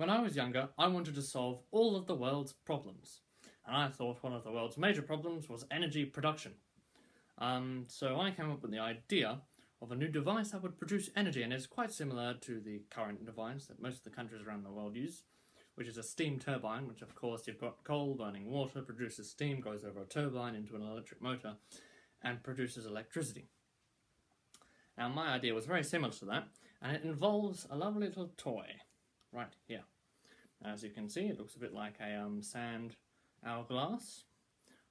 When I was younger, I wanted to solve all of the world's problems. And I thought one of the world's major problems was energy production. So I came up with the idea of a new device that would produce energy, and it's quite similar to the current device that most of the countries around the world use, which is a steam turbine, which of course you've got coal burning water, produces steam, goes over a turbine into an electric motor, and produces electricity. Now my idea was very similar to that, and it involves a lovely little toy right here. As you can see, it looks a bit like a sand hourglass,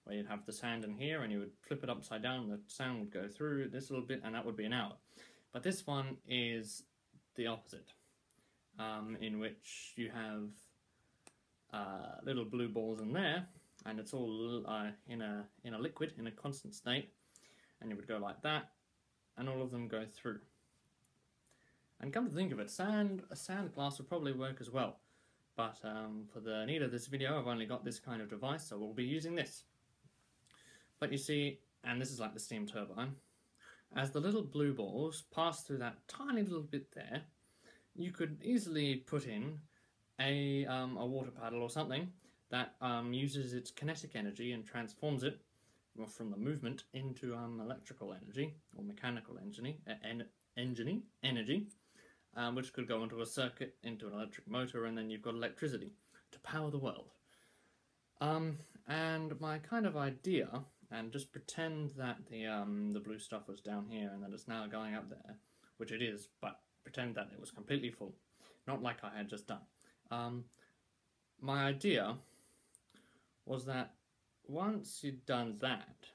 where you'd have the sand in here and you would flip it upside down and the sand would go through this little bit and that would be an hour. But this one is the opposite, in which you have little blue balls in there, and it's all in a liquid, in a constant state, and you would go like that, and all of them go through. And come to think of it, a sand glass would probably work as well, but for the need of this video I've only got this kind of device, so we'll be using this. But you see, and this is like the steam turbine, as the little blue balls pass through that tiny little bit there, you could easily put in a water paddle or something that uses its kinetic energy and transforms it from the movement into electrical energy or mechanical energy, which could go into a circuit, into an electric motor, and then you've got electricity to power the world. And my kind of idea, and just pretend that the blue stuff was down here and that it's now going up there, which it is, but pretend that it was completely full, not like I had just done. My idea was that once you'd done that,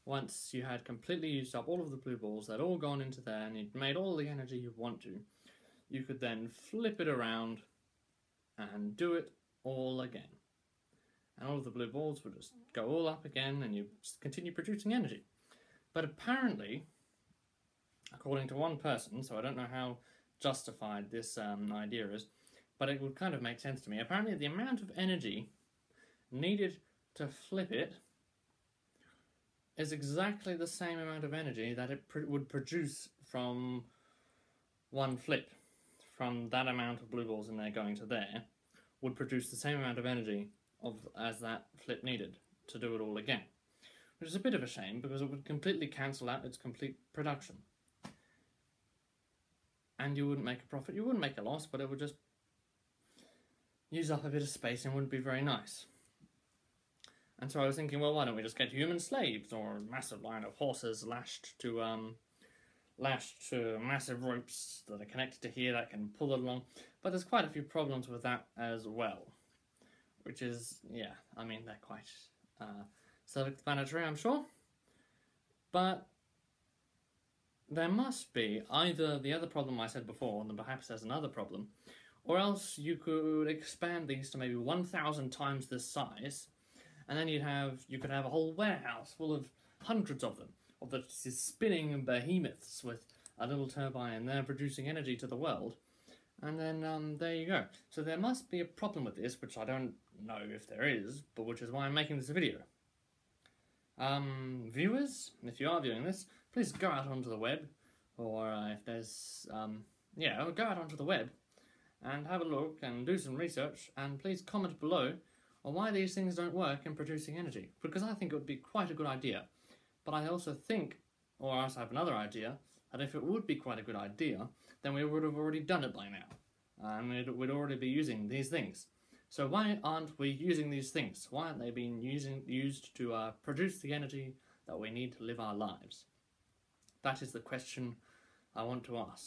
once you had completely used up all of the blue balls, they'd all gone into there and you'd made all the energy you want to, you could then flip it around and do it all again. And all of the blue balls would just go all up again and you just continue producing energy. But apparently, according to one person, so I don't know how justified this idea is, but it would kind of make sense to me. Apparently the amount of energy needed to flip it is exactly the same amount of energy that it would produce from one flip. From that amount of blue balls in there going to there, would produce the same amount of energy as that flip needed to do it all again. Which is a bit of a shame, because it would completely cancel out its complete production. And you wouldn't make a profit, you wouldn't make a loss, but it would just use up a bit of space and wouldn't be very nice. And so I was thinking, well, why don't we just get human slaves, or a massive line of horses lashed to massive ropes that are connected to here that can pull it along. But there's quite a few problems with that as well. Which is, yeah, I mean, they're quite self-explanatory, I'm sure. But there must be either the other problem I said before, and then perhaps there's another problem, or else you could expand these to maybe 1,000 times this size, and then you could have a whole warehouse full of hundreds of them, of the spinning behemoths with a little turbine in there producing energy to the world. And then there you go. So there must be a problem with this, which I don't know if there is, but which is why I'm making this video. Viewers, if you are viewing this, please go out onto the web, or if there's, go out onto the web and have a look and do some research, and please comment below on why these things don't work in producing energy, because I think it would be quite a good idea. But I also think, or I also have another idea, that if it would be quite a good idea, then we would have already done it by now. And we'd already be using these things. So why aren't we using these things? Why aren't they being used to produce the energy that we need to live our lives? That is the question I want to ask.